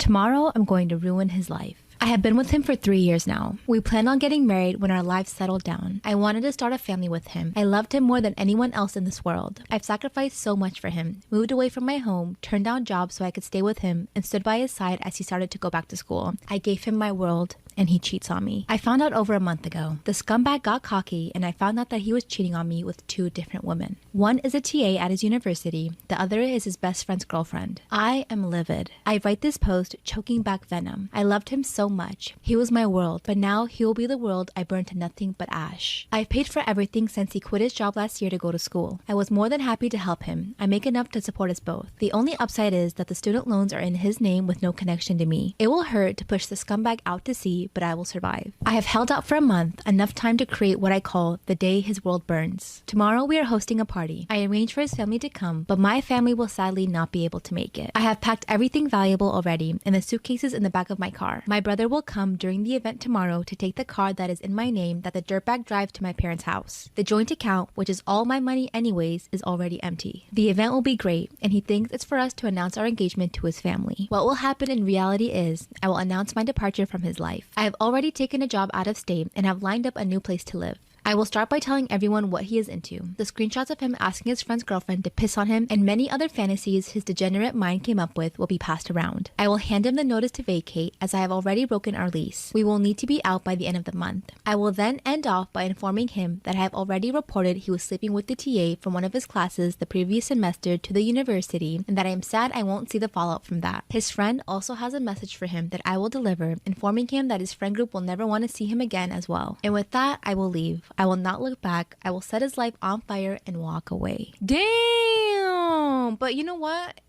Tomorrow, I'm going to ruin his life. I have been with him for 3 years now. We planned on getting married when our lives settled down. I wanted to start a family with him. I loved him more than anyone else in this world. I've sacrificed so much for him, moved away from my home, turned down jobs so I could stay with him, and stood by his side as he started to go back to school. I gave him my world, and he cheats on me. I found out over a month ago. The scumbag got cocky, and I found out that he was cheating on me with 2 different women. One is a TA at his university. The other is his best friend's girlfriend. I am livid. I write this post choking back venom. I loved him so much. He was my world, but now he will be the world I burned to nothing but ash. I've paid for everything since he quit his job last year to go to school. I was more than happy to help him. I make enough to support us both. The only upside is that the student loans are in his name with no connection to me. It will hurt to push the scumbag out to sea, but I will survive. I have held out for a month, enough time to create what I call the day his world burns. Tomorrow we are hosting a party. I arranged for his family to come, but my family will sadly not be able to make it. I have packed everything valuable already in the suitcases in the back of my car. My brother will come during the event tomorrow to take the car that is in my name that the dirtbag drives to my parents' house. The joint account, which is all my money anyways, is already empty. The event will be great, and he thinks it's for us to announce our engagement to his family. What will happen in reality is I will announce my departure from his life. I have already taken a job out of state and have lined up a new place to live. I will start by telling everyone what he is into. The screenshots of him asking his friend's girlfriend to piss on him and many other fantasies his degenerate mind came up with will be passed around. I will hand him the notice to vacate as I have already broken our lease. We will need to be out by the end of the month. I will then end off by informing him that I have already reported he was sleeping with the TA from one of his classes the previous semester to the university and that I am sad I won't see the fallout from that. His friend also has a message for him that I will deliver, informing him that his friend group will never want to see him again as well. And with that, I will leave. I will not look back. I will set his life on fire and walk away. Damn! But you know what?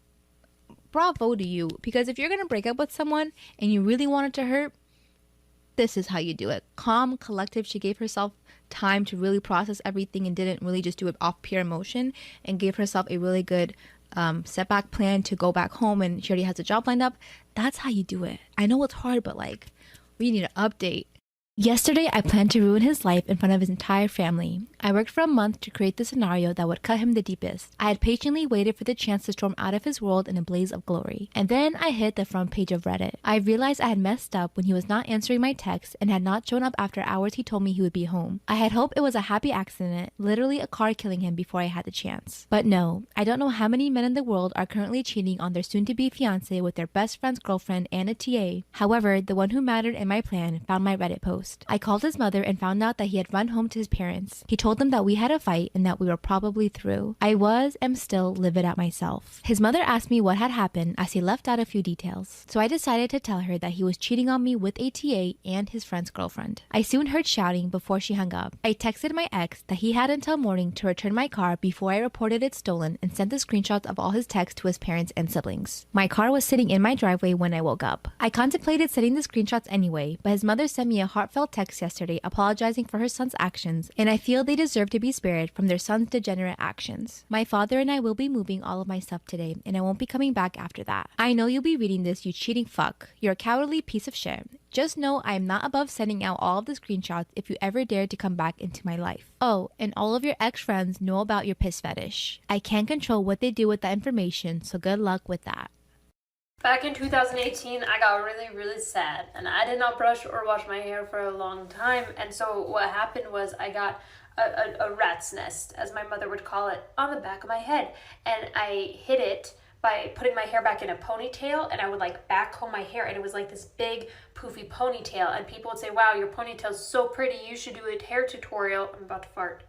Bravo to you. Because if you're going to break up with someone and you really want it to hurt, this is how you do it. Calm, collective. She gave herself time to really process everything and didn't really just do it off pure emotion and gave herself a really good setback plan to go back home, and she already has a job lined up. That's how you do it. I know it's hard, but like, we need an update. Yesterday, I planned to ruin his life in front of his entire family. I worked for a month to create the scenario that would cut him the deepest. I had patiently waited for the chance to storm out of his world in a blaze of glory. And then I hit the front page of Reddit. I realized I had messed up when he was not answering my texts and had not shown up after hours he told me he would be home. I had hoped it was a happy accident, literally a car killing him before I had the chance. But no, I don't know how many men in the world are currently cheating on their soon-to-be fiancé with their best friend's girlfriend and a TA. However, the one who mattered in my plan found my Reddit post. I called his mother and found out that he had run home to his parents. He told them that we had a fight and that we were probably through. I am still livid at myself. His mother asked me what had happened as he left out a few details. So I decided to tell her that he was cheating on me with a TA and his friend's girlfriend. I soon heard shouting before she hung up. I texted my ex that he had until morning to return my car before I reported it stolen and sent the screenshots of all his texts to his parents and siblings. My car was sitting in my driveway when I woke up. I contemplated sending the screenshots anyway, but his mother sent me a heartfelt text yesterday apologizing for her son's actions, and I feel they deserve to be spared from their son's degenerate actions. My father and I will be moving all of my stuff today, and I won't be coming back after that. I know you'll be reading this, you cheating fuck. You're a cowardly piece of shit. Just know I am not above sending out all of the screenshots if you ever dare to come back into my life. Oh, and all of your ex-friends know about your piss fetish. I can't control what they do with that information, so good luck with that. Back in 2018, I got really sad, and I did not brush or wash my hair for a long time, and so what happened was I got a rat's nest, as my mother would call it, on the back of my head, and I hid it by putting my hair back in a ponytail, and I would like back comb my hair, and it was like this big poofy ponytail, and people would say, wow, your ponytail's so pretty, you should do a hair tutorial. I'm about to fart.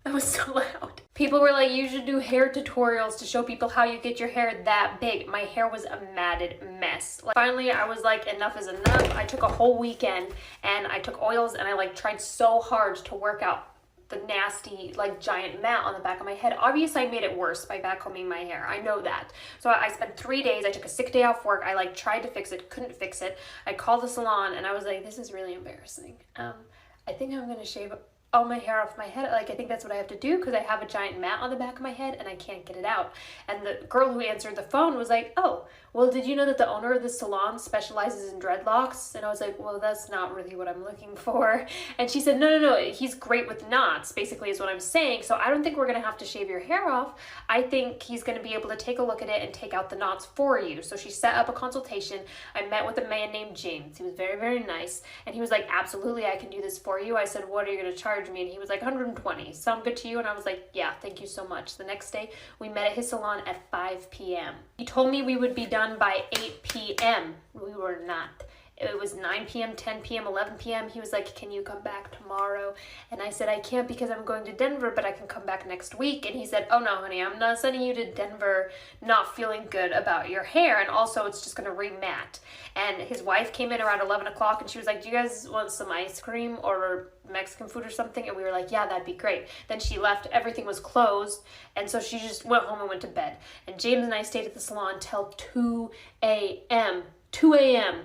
That was so loud. People were like, you should do hair tutorials to show people how you get your hair that big. My hair was a matted mess. Like, finally, I was like, enough is enough. I took a whole weekend and I took oils and I like tried so hard to work out the nasty like giant mat on the back of my head. Obviously I made it worse by backcombing my hair. I know that. So I spent 3 days. I took a sick day off work. I like tried to fix it, couldn't fix it. I called the salon and I was like, this is really embarrassing. I think I'm gonna shave all my hair off my head. Like, I think that's what I have to do because I have a giant mat on the back of my head and I can't get it out. And the girl who answered the phone was like, oh, well, did you know that the owner of the salon specializes in dreadlocks? And I was like, well, that's not really what I'm looking for. And she said, no, he's great with knots, basically is what I'm saying. So I don't think we're going to have to shave your hair off. I think he's going to be able to take a look at it and take out the knots for you. So she set up a consultation. I met with a man named James. He was very, very nice. And he was like, absolutely, I can do this for you. I said, what are you going to charge me? And he was like, 120. Sound good to you? And I was like, yeah, thank you so much. The next day, we met at his salon at 5 p.m. He told me we would be done by 8 p.m. We were not. It was 9 p.m., 10 p.m., 11 p.m. He was like, can you come back tomorrow? And I said, I can't because I'm going to Denver, but I can come back next week. And he said, oh no, honey, I'm not sending you to Denver not feeling good about your hair. And also it's just going to remat. And his wife came in around 11 o'clock and she was like, do you guys want some ice cream or Mexican food or something? And we were like, yeah, that'd be great. Then she left. Everything was closed. And so she just went home and went to bed. And James and I stayed at the salon till 2 a.m. 2 a.m.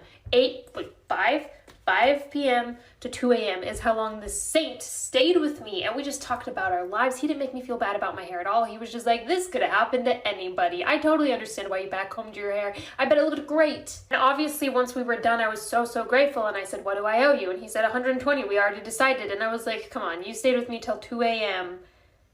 5 p.m. to 2 a.m. is how long this saint stayed with me. And we just talked about our lives. He didn't make me feel bad about my hair at all. He was just like, this could have happened to anybody. I totally understand why you backcombed your hair. I bet it looked great. And obviously, once we were done, I was so grateful. And I said, what do I owe you? And he said, 120. We already decided. And I was like, come on, you stayed with me till 2 a.m.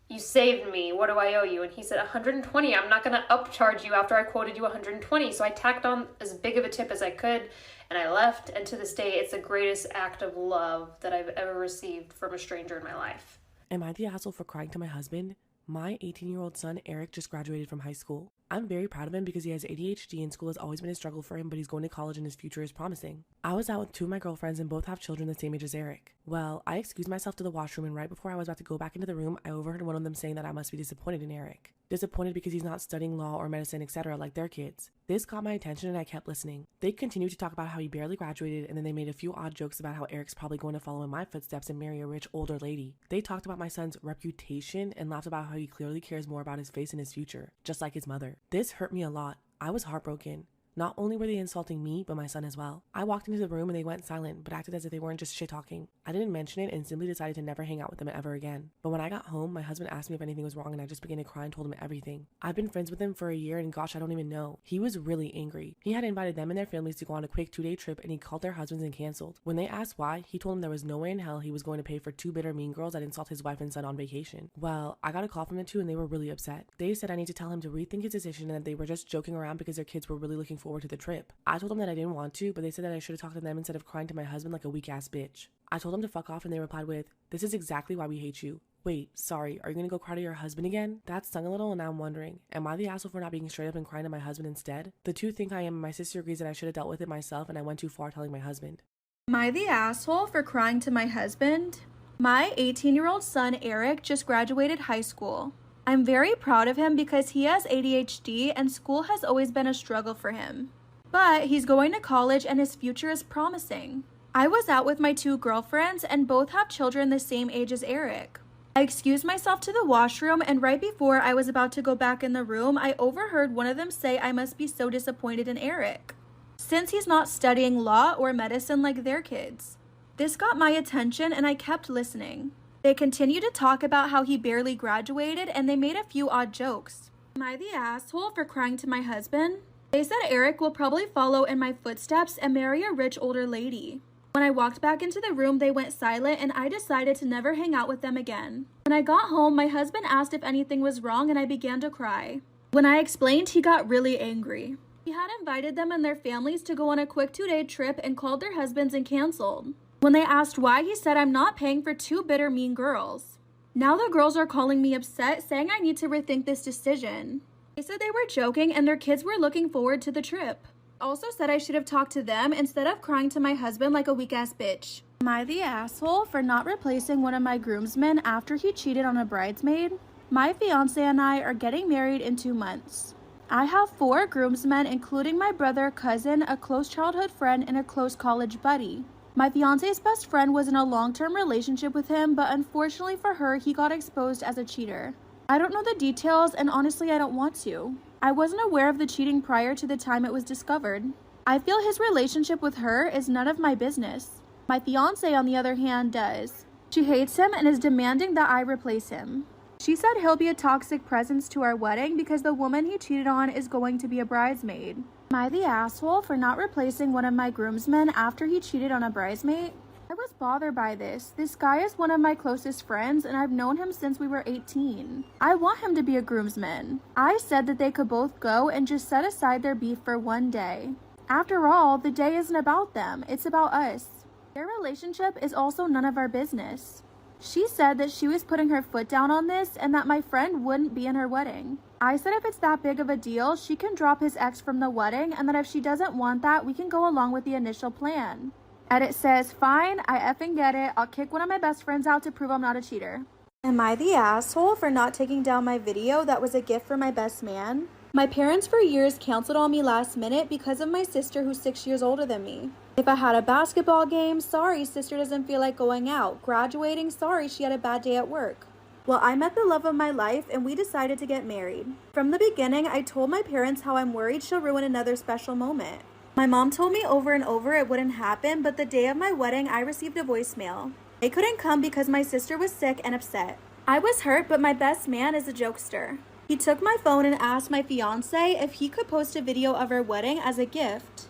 You saved me. What do I owe you? And he said, 120. I'm not going to upcharge you after I quoted you 120. So I tacked on as big of a tip as I could and I left. And to this day, it's the greatest act of love that I've ever received from a stranger in my life. Am I the asshole for crying to my husband? My 18-year-old son, Eric, just graduated from high school. I'm very proud of him because he has ADHD and school has always been a struggle for him, but he's going to college and his future is promising. I was out with two of my girlfriends and both have children the same age as Eric. Well, I excused myself to the washroom and right before I was about to go back into the room, I overheard one of them saying that I must be disappointed in Eric. Disappointed because he's not studying law or medicine, etc. like their kids. This caught my attention and I kept listening. They continued to talk about how he barely graduated and then they made a few odd jokes about how Eric's probably going to follow in my footsteps and marry a rich older lady. They talked about my son's reputation and laughed about how he clearly cares more about his face and his future, just like his mother. This hurt me a lot. I was heartbroken. Not only were they insulting me, but my son as well. I walked into the room and they went silent, but acted as if they weren't just shit-talking. I didn't mention it and simply decided to never hang out with them ever again. But when I got home, my husband asked me if anything was wrong and I just began to cry and told him everything. I've been friends with him for a year and gosh, I don't even know. He was really angry. He had invited them and their families to go on a quick 2-day trip and he called their husbands and canceled. When they asked why, he told them there was no way in hell he was going to pay for two bitter mean girls that insult his wife and son on vacation. Well, I got a call from the two and they were really upset. They said I need to tell him to rethink his decision and that they were just joking around because their kids were really looking forward to the trip. I told them that I didn't want to, but they said that I should have talked to them instead of crying to my husband like a weak-ass bitch. I told them to fuck off and they replied with, this is exactly why we hate you. Wait, sorry, are you gonna go cry to your husband again? That stung a little and now I'm wondering, am I the asshole for not being straight up and crying to my husband instead? The two think I am and my sister agrees that I should have dealt with it myself and I went too far telling my husband. Am I the asshole for crying to my husband? My 18-year-old son, Eric, just graduated high school. I'm very proud of him because he has ADHD and school has always been a struggle for him. But he's going to college and his future is promising. I was out with my two girlfriends and both have children the same age as Eric. I excused myself to the washroom and right before I was about to go back in the room, I overheard one of them say I must be so disappointed in Eric, since he's not studying law or medicine like their kids. This got my attention and I kept listening. They continued to talk about how he barely graduated and they made a few odd jokes. Am I the asshole for crying to my husband? They said Eric will probably follow in my footsteps and marry a rich older lady. When I walked back into the room, they went silent and I decided to never hang out with them again. When I got home, my husband asked if anything was wrong and I began to cry. When I explained, he got really angry. He had invited them and their families to go on a quick 2-day trip and called their husbands and canceled. When they asked why, he said, I'm not paying for two bitter mean girls. Now the girls are calling me upset, saying I need to rethink this decision. They said they were joking and their kids were looking forward to the trip. Also said I should have talked to them instead of crying to my husband like a weak-ass bitch. Am I the asshole for not replacing one of my groomsmen after he cheated on a bridesmaid? My fiance and I are getting married in 2 months. I have 4 groomsmen, including my brother, cousin, a close childhood friend, and a close college buddy. My fiance's best friend was in a long-term relationship with him, but unfortunately for her, he got exposed as a cheater. I don't know the details, and honestly, I don't want to. I wasn't aware of the cheating prior to the time it was discovered. I feel his relationship with her is none of my business. My fiance, on the other hand, does. She hates him and is demanding that I replace him. She said he'll be a toxic presence to our wedding because the woman he cheated on is going to be a bridesmaid. Am I the asshole for not replacing one of my groomsmen after he cheated on a bridesmaid? I was bothered by this. This guy is one of my closest friends and I've known him since we were 18. I want him to be a groomsman. I said that they could both go and just set aside their beef for one day. After all, the day isn't about them, it's about us. Their relationship is also none of our business. She said that she was putting her foot down on this and that my friend wouldn't be in her wedding. I said if it's that big of a deal, she can drop his ex from the wedding and that if she doesn't want that, we can go along with the initial plan. Edit says, fine, I effing get it. I'll kick one of my best friends out to prove I'm not a cheater. Am I the asshole for not taking down my video that was a gift for my best man? My parents for years canceled on me last minute because of my sister who's 6 years older than me. If I had a basketball game, sorry, sister doesn't feel like going out. Graduating, sorry, she had a bad day at work. Well, I met the love of my life and we decided to get married. From the beginning, I told my parents how I'm worried she'll ruin another special moment. My mom told me over and over it wouldn't happen, but the day of my wedding, I received a voicemail. They couldn't come because my sister was sick and upset. I was hurt, but my best man is a jokester. He took my phone and asked my fiance if he could post a video of our wedding as a gift.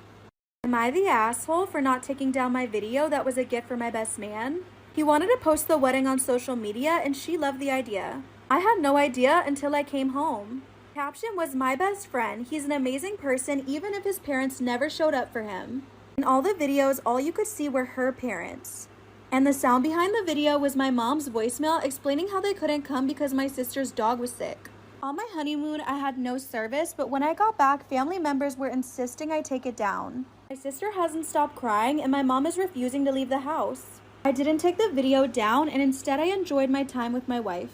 Am I the asshole for not taking down my video that was a gift for my best man? He wanted to post the wedding on social media and she loved the idea. I had no idea until I came home. Caption was my best friend. He's an amazing person even if his parents never showed up for him. In all the videos, all you could see were her parents. And the sound behind the video was my mom's voicemail explaining how they couldn't come because my sister's dog was sick. On my honeymoon, I had no service, but when I got back, family members were insisting I take it down. My sister hasn't stopped crying and my mom is refusing to leave the house. I didn't take the video down and instead I enjoyed my time with my wife.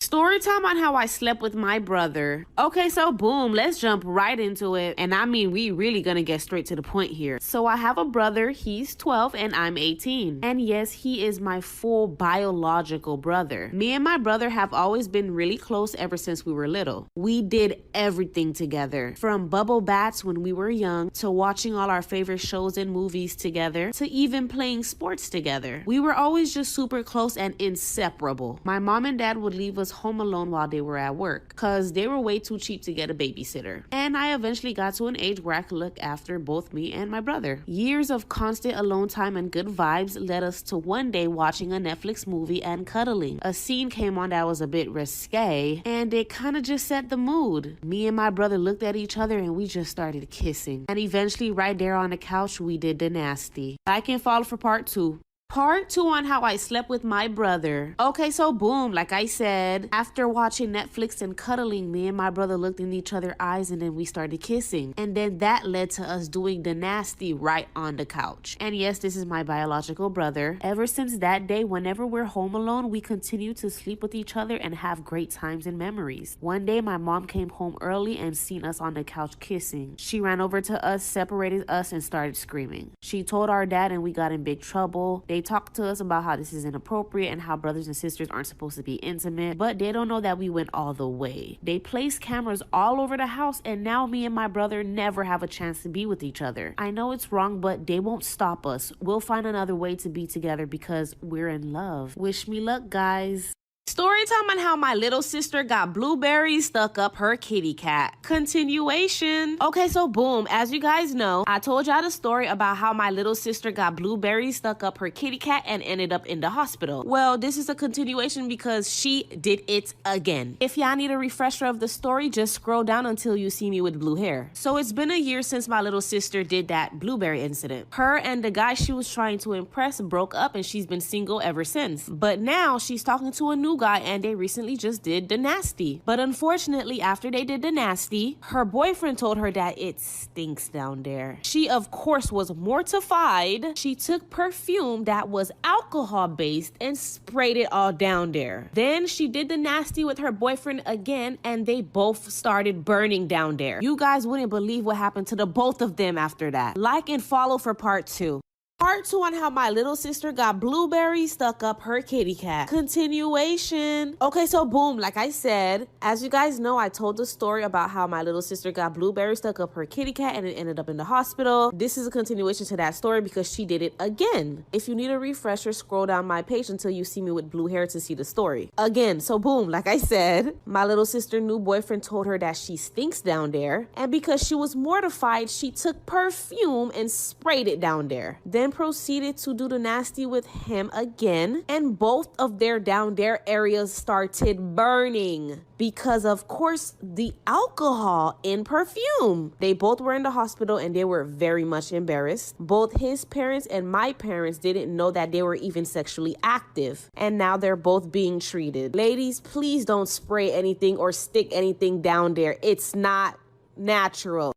Story time on how I slept with my brother. Okay, so boom, let's jump right into it. And I mean, we really gonna get straight to the point here. So I have a brother, he's 12 and I'm 18. And yes, he is my full biological brother. Me and my brother have always been really close ever since we were little. We did everything together. From bubble bats when we were young, to watching all our favorite shows and movies together, to even playing sports together. We were always just super close and inseparable. My mom and dad would leave us home alone while they were at work because they were way too cheap to get a babysitter. And I eventually got to an age where I could look after both me and my brother. Years of constant alone time and good vibes led us to one day watching a Netflix movie and cuddling. A scene came on that was a bit risque and it kind of just set the mood. Me and my brother looked at each other and we just started kissing. And eventually right there on the couch we did the nasty. Like and follow for part 2. Part 2 on how I slept with my brother. Okay, so boom, like I said, after watching Netflix and cuddling, me and my brother looked in each other's eyes and then we started kissing. And then that led to us doing the nasty right on the couch. And yes, this is my biological brother. Ever since that day, whenever we're home alone, we continue to sleep with each other and have great times and memories. One day, my mom came home early and seen us on the couch kissing. She ran over to us, separated us, and started screaming. She told our dad and we got in big trouble. They talked to us about how this is inappropriate and how brothers and sisters aren't supposed to be intimate, but they don't know that we went all the way. They placed cameras all over the house and now me and my brother never have a chance to be with each other. I know it's wrong, but they won't stop us. We'll find another way to be together because we're in love. Wish me luck, guys. Story time on how my little sister got blueberries stuck up her kitty cat. Continuation. Okay, so boom, as you guys know, I told y'all the story about how my little sister got blueberries stuck up her kitty cat and ended up in the hospital. Well, this is a continuation because she did it again. If y'all need a refresher of the story, just scroll down until you see me with blue hair. So it's been a year since my little sister did that blueberry incident. Her and the guy she was trying to impress broke up and she's been single ever since. But now she's talking to a new guy and they recently just did the nasty. But unfortunately, after they did the nasty, her boyfriend told her that it stinks down there. She of course was mortified. She took perfume that was alcohol based and sprayed it all down there. Then she did the nasty with her boyfriend again and they both started burning down there. You guys wouldn't believe what happened to the both of them after that. Like and follow for part 2. Part 2 on how my little sister got blueberries stuck up her kitty cat. Continuation. Okay, so boom, like I said, as you guys know, I told the story about how my little sister got blueberries stuck up her kitty cat and it ended up in the hospital. This is a continuation to that story because she did it again. If you need a refresher, scroll down my page until you see me with blue hair to see the story. Again, so boom, like I said, my little sister's new boyfriend told her that she stinks down there, and because she was mortified, she took perfume and sprayed it down there. Then proceeded to do the nasty with him again, and both of their down there areas started burning because of course the alcohol in perfume. They both were in the hospital and they were very much embarrassed. Both his parents and my parents didn't know that they were even sexually active, and now they're both being treated. Ladies, please don't spray anything or stick anything down there. It's not natural.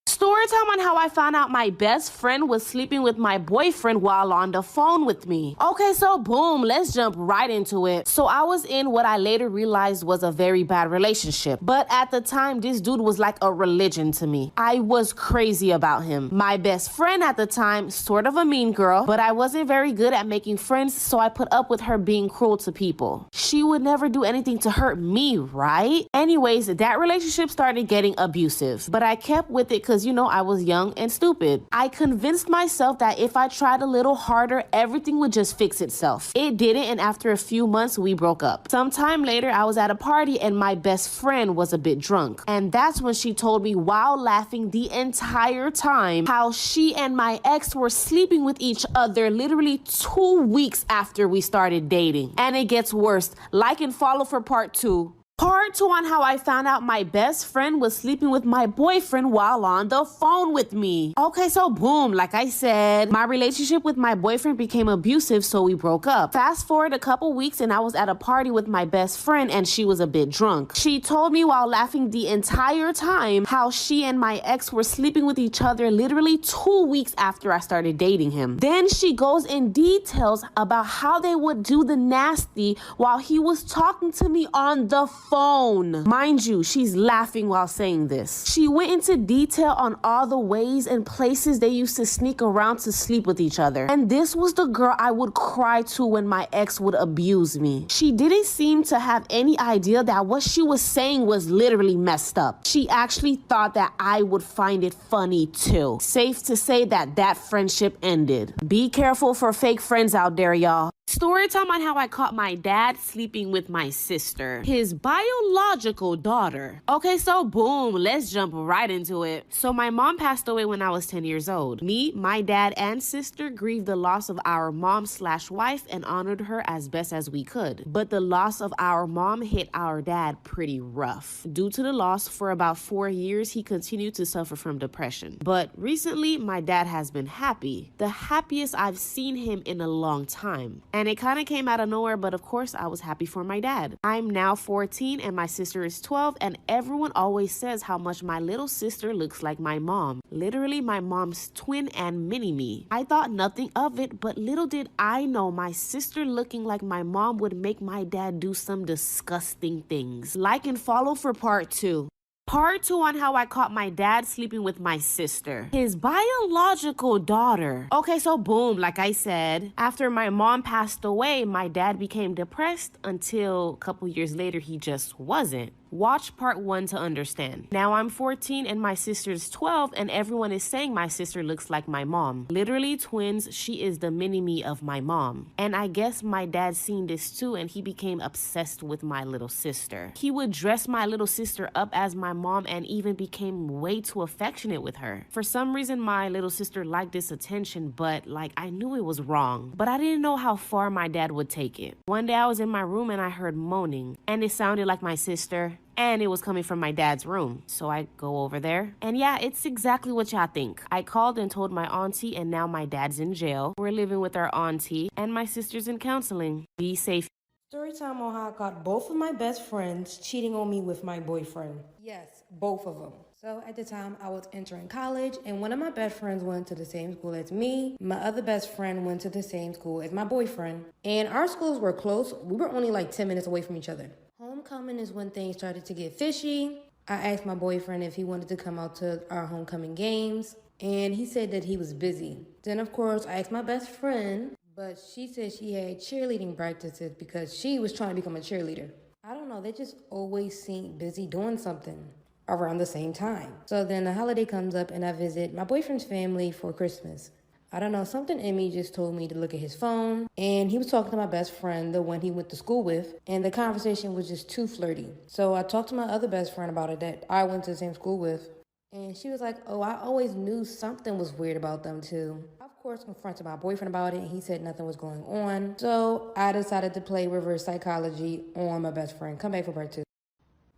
Story time on how I found out my best friend was sleeping with my boyfriend while on the phone with me. Okay, so boom, let's jump right into it. So I was in what I later realized was a very bad relationship. But at the time, this dude was like a religion to me. I was crazy about him. My best friend at the time, sort of a mean girl, but I wasn't very good at making friends, so I put up with her being cruel to people. She would never do anything to hurt me, right? Anyways, that relationship started getting abusive, but I kept with it because, you know, I was young and stupid. I convinced myself that if I tried a little harder, everything would just fix itself. It didn't, and after a few months, we broke up. Sometime later, I was at a party and my best friend was a bit drunk. And that's when she told me, while laughing the entire time, how she and my ex were sleeping with each other literally 2 weeks after we started dating. And it gets worse. Like and follow for part 2. Part 2 on how I found out my best friend was sleeping with my boyfriend while on the phone with me. Okay, so boom, like I said, my relationship with my boyfriend became abusive, so we broke up. Fast forward a couple weeks and I was at a party with my best friend and she was a bit drunk. She told me while laughing the entire time how she and my ex were sleeping with each other literally 2 weeks after I started dating him. Then she goes in details about how they would do the nasty while he was talking to me on the phone. Mind you, she's laughing while saying this. She went into detail on all the ways and places they used to sneak around to sleep with each other. And this was the girl I would cry to when my ex would abuse me. She didn't seem to have any idea that what she was saying was literally messed up. She actually thought that I would find it funny too. Safe to say that that friendship ended. Be careful for fake friends out there, y'all. Story time on how I caught my dad sleeping with my sister, his biological daughter. Okay, so boom, let's jump right into it. So my mom passed away when I was 10 years old. Me, my dad, and sister grieved the loss of our mom/wife and honored her as best as we could. But the loss of our mom hit our dad pretty rough. Due to the loss, for about 4 years, he continued to suffer from depression. But recently, my dad has been happy. The happiest I've seen him in a long time. And it kind of came out of nowhere, but of course I was happy for my dad. I'm now 14 and my sister is 12, and everyone always says how much my little sister looks like my mom. Literally my mom's twin and mini-me. I thought nothing of it, but little did I know my sister looking like my mom would make my dad do some disgusting things. Like and follow for part 2. Part 2 on how I caught my dad sleeping with my sister, his biological daughter. Okay, so boom, like I said, after my mom passed away, my dad became depressed until a couple years later he just wasn't. Watch part 1 to understand. Now I'm 14 and my sister's 12, and everyone is saying my sister looks like my mom. Literally twins, she is the mini-me of my mom. And I guess my dad seen this too, and he became obsessed with my little sister. He would dress my little sister up as my mom and even became way too affectionate with her. For some reason, my little sister liked this attention, but like I knew it was wrong. But I didn't know how far my dad would take it. One day I was in my room and I heard moaning, and it sounded like my sister. And it was coming from my dad's room. So I go over there. And yeah, it's exactly what y'all think. I called and told my auntie, and now my dad's in jail. We're living with our auntie, and my sister's in counseling. Be safe. Story time on how I caught both of my best friends cheating on me with my boyfriend. Yes, both of them. So at the time, I was entering college, and one of my best friends went to the same school as me. My other best friend went to the same school as my boyfriend. And our schools were close. We were only like 10 minutes away from each other. Homecoming is when things started to get fishy. I asked my boyfriend if he wanted to come out to our homecoming games. and he said that he was busy. Then, of course, I asked my best friend, but she said she had cheerleading practices because she was trying to become a cheerleader. I don't know, they just always seem busy doing something around the same time. So then the holiday comes up and I visit my boyfriend's family for Christmas. I don't know, something in me just told me to look at his phone, and he was talking to my best friend, the one he went to school with, and the conversation was just too flirty. So I talked to my other best friend about it that I went to the same school with, and she was like, oh, I always knew something was weird about them too. I, of course, confronted my boyfriend about it, and he said nothing was going on. So I decided to play reverse psychology on my best friend. Come back for part 2.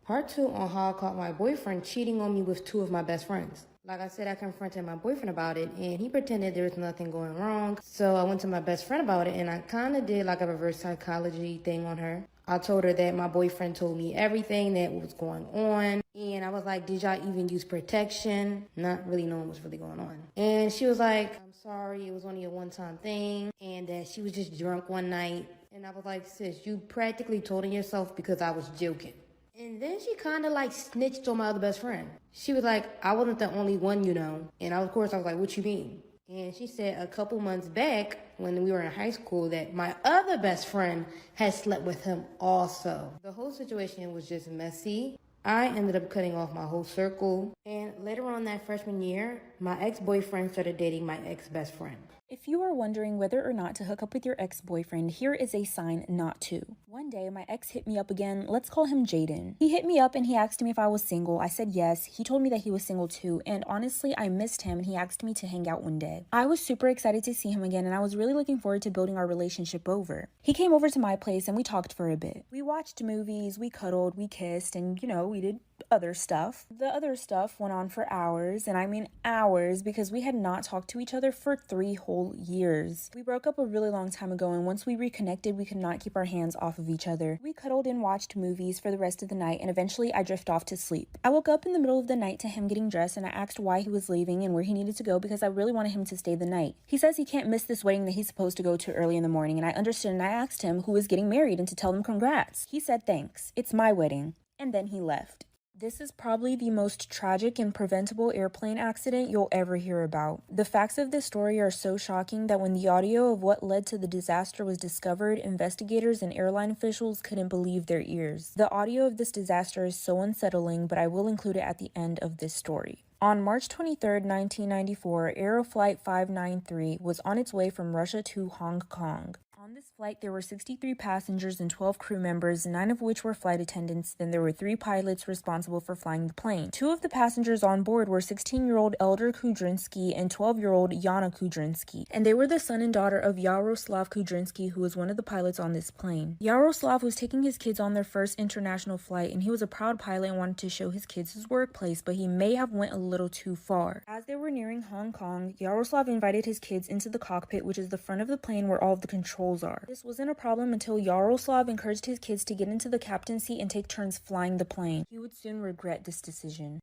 Part 2 on how I caught my boyfriend cheating on me with 2 of my best friends. Like I said, I confronted my boyfriend about it, and he pretended there was nothing going wrong. So I went to my best friend about it, and I kind of did like a reverse psychology thing on her. I told her that my boyfriend told me everything that was going on, and I was like, did y'all even use protection? Not really knowing what's really going on. And she was like, I'm sorry, it was only a one-time thing, and that she was just drunk one night. And I was like, sis, you practically told on yourself because I was joking. And then she kind of like snitched on my other best friend. She was like, I wasn't the only one, you know. And of course I was like, what you mean? And she said a couple months back when we were in high school that my other best friend had slept with him also. The whole situation was just messy. I ended up cutting off my whole circle. And later on that freshman year, my ex-boyfriend started dating my ex-best friend. If you are wondering whether or not to hook up with your ex-boyfriend, here is a sign not to. One day, my ex hit me up again. Let's call him Jaden. He hit me up and he asked me if I was single. I said yes. He told me that he was single too. And honestly, I missed him and he asked me to hang out one day. I was super excited to see him again and I was really looking forward to building our relationship over. He came over to my place and we talked for a bit. We watched movies, we cuddled, we kissed, and we did other stuff. The other stuff went on for hours, and I mean hours, because we had not talked to each other for 3 whole years. We broke up a really long time ago, and once we reconnected, we could not keep our hands off of each other. We cuddled and watched movies for the rest of the night, and eventually I drifted off to sleep. I woke up in the middle of the night to him getting dressed, and I asked why he was leaving and where he needed to go because I really wanted him to stay the night. He says he can't miss this wedding that he's supposed to go to early in the morning, and I understood, and I asked him who was getting married and to tell them congrats. He said thanks. It's my wedding. And then he left. This is probably the most tragic and preventable airplane accident you'll ever hear about. The facts of this story are so shocking that when the audio of what led to the disaster was discovered, investigators and airline officials couldn't believe their ears. The audio of this disaster is so unsettling, but I will include it at the end of this story. On March 23, 1994, Aeroflight 593 was on its way from Russia to Hong Kong. On this flight, there were 63 passengers and 12 crew members, 9 of which were flight attendants. Then there were 3 pilots responsible for flying the plane. 2 of the passengers on board were 16-year-old Elder Kudrinsky and 12-year-old Yana Kudrinsky, and they were the son and daughter of Yaroslav Kudrinsky, who was one of the pilots on this plane. Yaroslav was taking his kids on their first international flight, and he was a proud pilot and wanted to show his kids his workplace, but he may have went a little too far. As they were nearing Hong Kong, Yaroslav invited his kids into the cockpit, which is the front of the plane where all of the controls are. This wasn't a problem until Yaroslav encouraged his kids to get into the captain's seat and take turns flying the plane. He would soon regret this decision.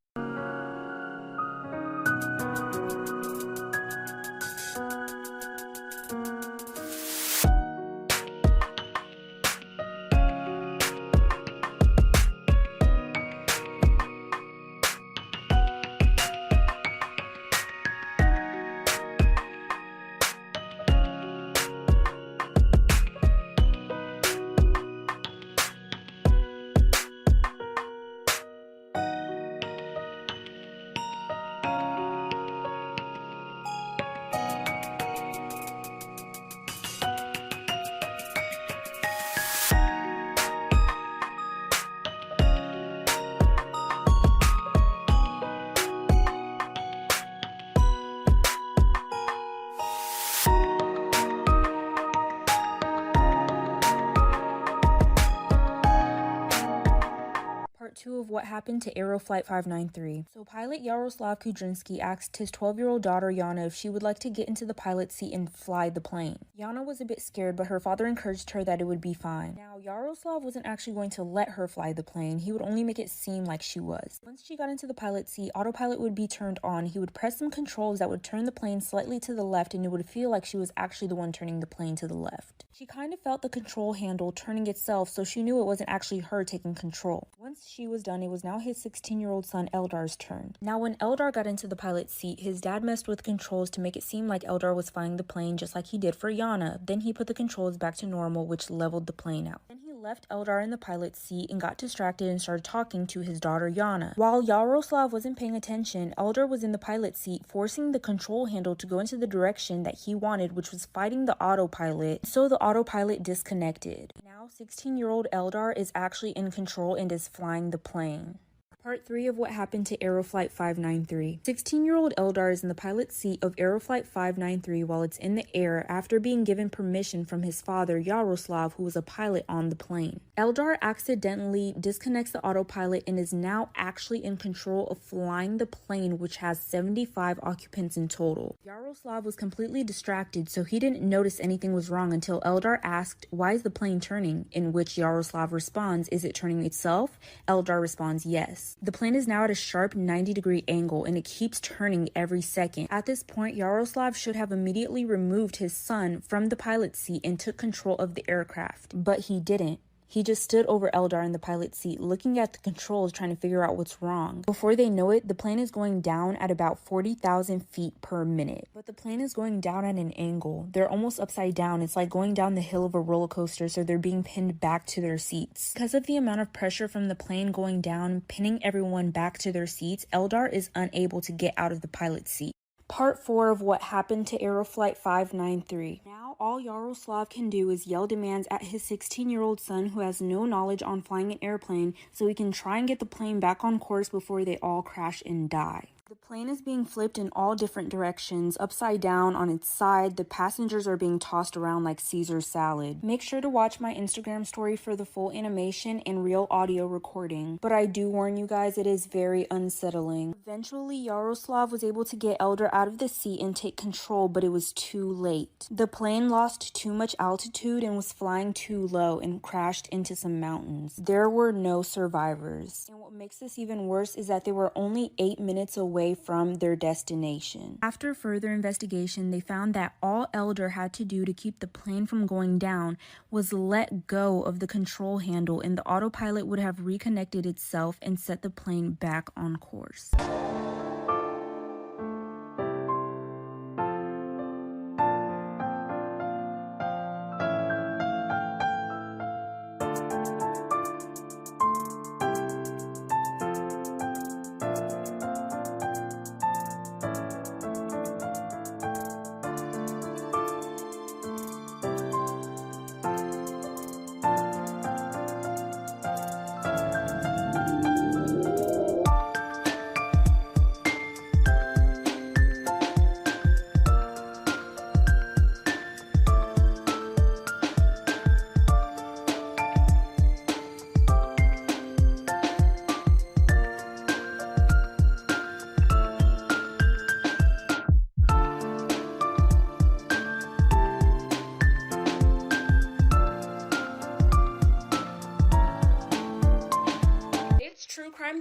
Of what happened to Aeroflight 593. So pilot Yaroslav Kudrinsky asked his 12-year-old daughter Yana if she would like to get into the pilot's seat and fly the plane. Yana was a bit scared, but her father encouraged her that it would be fine. Now, Yaroslav wasn't actually going to let her fly the plane. He would only make it seem like she was. Once she got into the pilot's seat, autopilot would be turned on. He would press some controls that would turn the plane slightly to the left, and it would feel like she was actually the one turning the plane to the left. She kind of felt the control handle turning itself, so she knew it wasn't actually her taking control. Once Once she was done, it was now his 16-year-old son Eldar's turn. Now when Eldar got into the pilot's seat, his dad messed with controls to make it seem like Eldar was flying the plane just like he did for Yana. Then he put the controls back to normal, which leveled the plane out. Then he left Eldar in the pilot's seat and got distracted and started talking to his daughter Yana. While Yaroslav wasn't paying attention, Eldar was in the pilot's seat, forcing the control handle to go into the direction that he wanted, which was fighting the autopilot, so the autopilot disconnected. Now 16-year-old Eldar is actually in control and is flying the plane. Part 3 of what happened to Aeroflight 593. 16-year-old Eldar is in the pilot's seat of Aeroflight 593 while it's in the air after being given permission from his father, Yaroslav, who was a pilot on the plane. Eldar accidentally disconnects the autopilot and is now actually in control of flying the plane, which has 75 occupants in total. Yaroslav was completely distracted, so he didn't notice anything was wrong until Eldar asked, "Why is the plane turning?" In which Yaroslav responds, "Is it turning itself?" Eldar responds, "Yes." The plane is now at a sharp 90-degree angle and it keeps turning every second. At this point, Yaroslav should have immediately removed his son from the pilot's seat and took control of the aircraft, but he didn't. He just stood over Eldar in the pilot's seat, looking at the controls, trying to figure out what's wrong. Before they know it, the plane is going down at about 40,000 feet per minute. But the plane is going down at an angle. They're almost upside down. It's like going down the hill of a roller coaster, so they're being pinned back to their seats. Because of the amount of pressure from the plane going down, pinning everyone back to their seats, Eldar is unable to get out of the pilot's seat. Part 4 of what happened to Aeroflight 593. Now, all Yaroslav can do is yell demands at his 16-year-old son who has no knowledge on flying an airplane so he can try and get the plane back on course before they all crash and die. The plane is being flipped in all different directions, upside down on its side. The passengers are being tossed around like Caesar salad. Make sure to watch my Instagram story for the full animation and real audio recording. But I do warn you guys, it is very unsettling. Eventually, Yaroslav was able to get Eldar out of the seat and take control, but it was too late. The plane lost too much altitude and was flying too low and crashed into some mountains. There were no survivors. And what makes this even worse is that they were only 8 minutes away from their destination. After further investigation, they found that all Eldar had to do to keep the plane from going down was let go of the control handle, and the autopilot would have reconnected itself and set the plane back on course.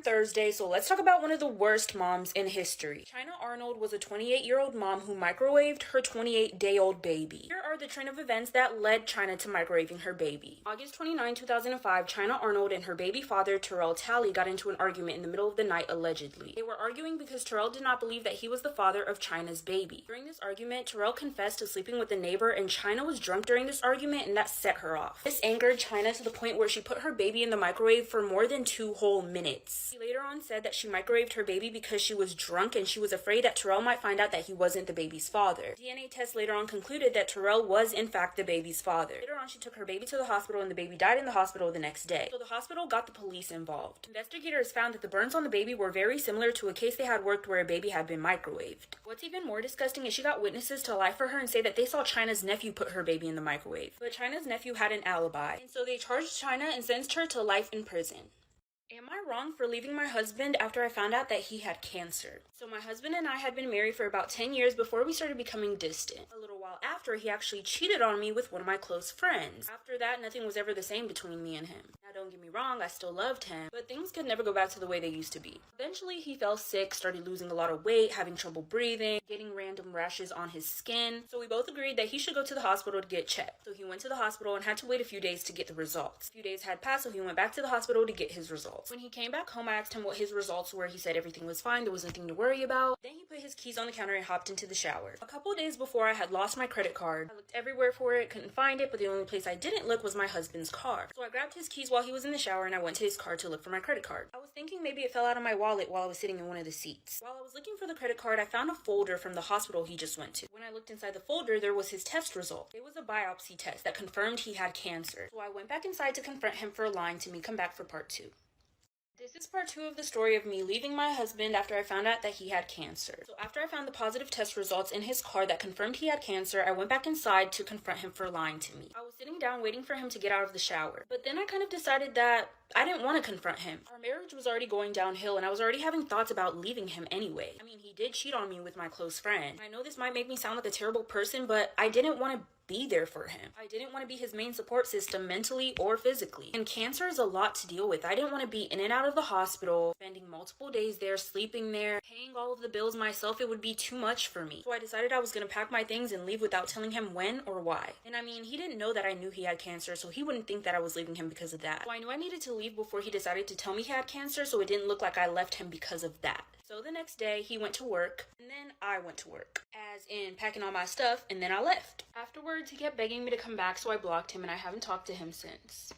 Thursday, so let's talk about one of the worst moms in history. China Arnold was a 28-year-old mom who microwaved her 28-day-old baby. Here are the train of events that led China to microwaving her baby. August 29, 2005, China Arnold and her baby father, Terrell Talley, got into an argument in the middle of the night, allegedly. They were arguing because Terrell did not believe that he was the father of China's baby. During this argument, Terrell confessed to sleeping with a neighbor, and China was drunk during this argument, and that set her off. This angered China to the point where she put her baby in the microwave for more than 2 whole minutes. She later on said that she microwaved her baby because she was drunk and she was afraid that Terrell might find out that he wasn't the baby's father. DNA tests later on concluded that Terrell was in fact the baby's father. Later on, she took her baby to the hospital and the baby died in the hospital the next day. So the hospital got the police involved. Investigators found that the burns on the baby were very similar to a case they had worked where a baby had been microwaved. What's even more disgusting is she got witnesses to lie for her and say that they saw China's nephew put her baby in the microwave. But China's nephew had an alibi, and so they charged China and sentenced her to life in prison. Am I wrong for leaving my husband after I found out that he had cancer? So my husband and I had been married for about 10 years before we started becoming distant. A little while after, he actually cheated on me with one of my close friends. After that, nothing was ever the same between me and him. Now, don't get me wrong, I still loved him, but things could never go back to the way they used to be. Eventually, he fell sick, started losing a lot of weight, having trouble breathing, getting random rashes on his skin. So we both agreed that he should go to the hospital to get checked. So he went to the hospital and had to wait a few days to get the results. A few days had passed, so he went back to the hospital to get his results. When he came back home, I asked him what his results were. He said everything was fine, there was nothing to worry about. Then he put his keys on the counter and hopped into the shower. A couple of days before, I had lost my credit card. I looked everywhere for it, couldn't find it, but the only place I didn't look was my husband's car. So I grabbed his keys while he was in the shower and I went to his car to look for my credit card. I was thinking maybe it fell out of my wallet while I was sitting in one of the seats. While I was looking for the credit card, I found a folder from the hospital he just went to. When I looked inside the folder, there was his test result. It was a biopsy test that confirmed he had cancer. So I went back inside to confront him for lying to me. Come back for part 2. This is part 2 of the story of me leaving my husband after I found out that he had cancer. So after I found the positive test results in his car that confirmed he had cancer, I went back inside to confront him for lying to me. I was sitting down waiting for him to get out of the shower. But then I kind of decided that I didn't want to confront him. Our marriage was already going downhill and I was already having thoughts about leaving him anyway. I mean, he did cheat on me with my close friend. I know this might make me sound like a terrible person, but I didn't want to be there for him. I didn't want to be his main support system mentally or physically. And cancer is a lot to deal with. I didn't want to be in and out of the hospital, spending multiple days there, sleeping there, paying all of the bills myself. It would be too much for me. So I decided I was going to pack my things and leave without telling him when or why. And I mean, he didn't know that I knew he had cancer, so he wouldn't think that I was leaving him because of that. So I knew I needed to leave before he decided to tell me he had cancer, so it didn't look like I left him because of that. So the next day, he went to work, and then I went to work. As in packing all my stuff, and then I left. Afterwards, he kept begging me to come back, so I blocked him, and I haven't talked to him since.